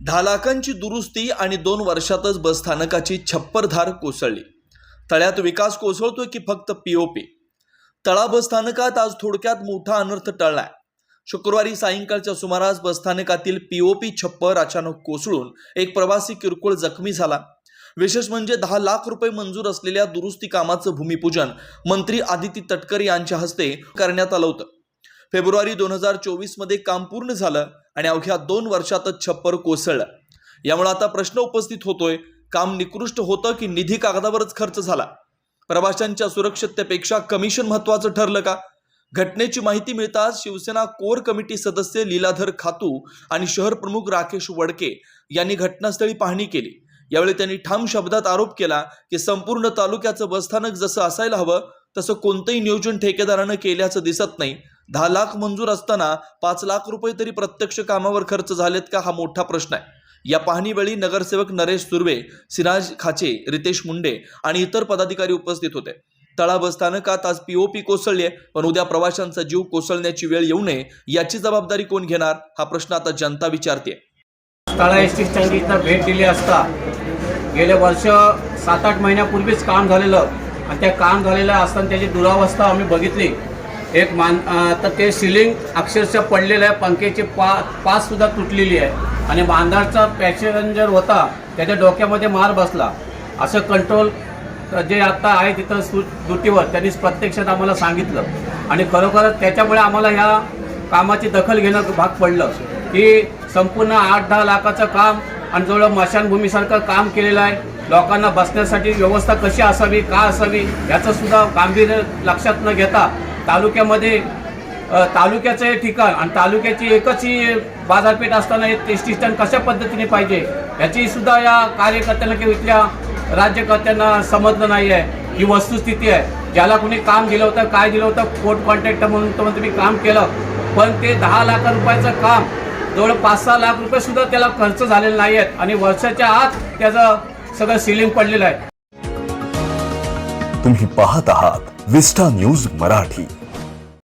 10 लाखांची दुरुस्ती आणि 2 वर्षातच बसस्थानकाची छप्परधार कोसळली। तळ्यात विकास कोसळतोय की फक्त पीओपी? तळा बसस्थानकात आज थोडक्यात मोठा अनर्थ टळलाय। शुक्रवारी सायंकाळच्या सुमारास बसस्थानकातील पीओपी छप्पर अचानक कोसळून एक प्रवासी किरकोळ जखमी झाला। विशेष म्हणजे 10 लाख रुपये मंजूर असलेल्या दुरुस्ती कामाचं भूमिपूजन मंत्री आदिती तटकरे यांच्या हस्ते करण्यात आलं होतं। फेब्रुवारी 2024 मध्ये काम पूर्ण झालं आणि अवघ्या 2 वर्षातच छप्पर कोसळलं। यामुळे आता प्रश्न उपस्थित होतोय, काम निकृष्ट होतं की निधी कागदावरच खर्च झाला? प्रवाशांच्या सुरक्षिततेपेक्षा कमिशन महत्त्वाचं ठरलं का? घटनेची माहिती मिळताच शिवसेना कोर कमिटी सदस्य लीलाधर खातू आणि शहर प्रमुख राकेश वडके यांनी घटनास्थळी पाहणी केली। यावेळी त्यांनी ठाम शब्दात आरोप केला की संपूर्ण तालुक्याचं बसस्थानक जसं असायला हवं तसं कोणतंही नियोजन ठेकेदारानं केल्याचं दिसत नाही। 10 लाख मंजूर असताना 5 लाख रुपये तरी प्रत्यक्ष कामावर खर्च झालेत का, हा मोठा प्रश्न आहे। या पाहणीवेळी नगरसेवक नरेश सुर्वे, सिराज खाचे, रितेश मुंडे आणि इतर पदाधिकारी उपस्थित होते। तळा बसस्थानकात आज पीओपी कोसळली, पण उद्या प्रवाशांचा जीव कोसळण्याची वेळ येऊ नये याची जबाबदारी कोण घेणार, हा प्रश्न आता जनता विचारते। तळा एस टी स्टँडला भेट दिली असता गेले वर्ष 7-8 महिन्यापूर्वीच काम झालेलं आणि त्या काम झालेलं असताना त्याची दुरावस्था आम्ही बघितली। तर ते सिलिंग अक्षरशः पडलेलं आहे, पंख्याची पास सुद्धा तुटलेली आहे आणि बांधाचा पॅसेंजर होता त्याच्या डोक्यामध्ये मार बसला असं कंट्रोल जे आता आहे तिथं ड्युटीवर त्यांनी प्रत्यक्षात आम्हाला सांगितलं आणि खरोखरच त्याच्यामुळे आम्हाला ह्या कामाची दखल घेणं भाग पडलं की संपूर्ण 8-10 लाखाचं काम आणि जवळ मशानभूमीसारखं काम केलेलं आहे। लोकांना बसण्यासाठी व्यवस्था कशी असावी, का असावी याचं सुद्धा गांभीर्य लक्षात न घेता तालुक्यामध्ये तालुक्याचं हे ठिकाण आणि तालुक्याची एकच ही बाजारपेठ असताना एस टी स्टँड कशा पद्धतीने पाहिजे याची सुद्धा या कार्यकर्त्यांना किंवा इथल्या राज्यकर्त्यांना समजलं नाही आहे। ही वस्तुस्थिती आहे। ज्याला कुणी काम दिलं होतं, काय दिलं होतं, कोर्ट कॉन्ट्रॅक्टर म्हणून तुम्ही काम केलं, पण ते 10 लाख रुपयाचं काम जवळ 5-6 लाख रुपये सुद्धा त्याला खर्च झालेले नाही आहेत आणि वर्षाच्या आत त्याचं सगळं सिलिंग पडलेलं आहे। तुम्ही पाहत आहात विस्टा न्यूज मराठी।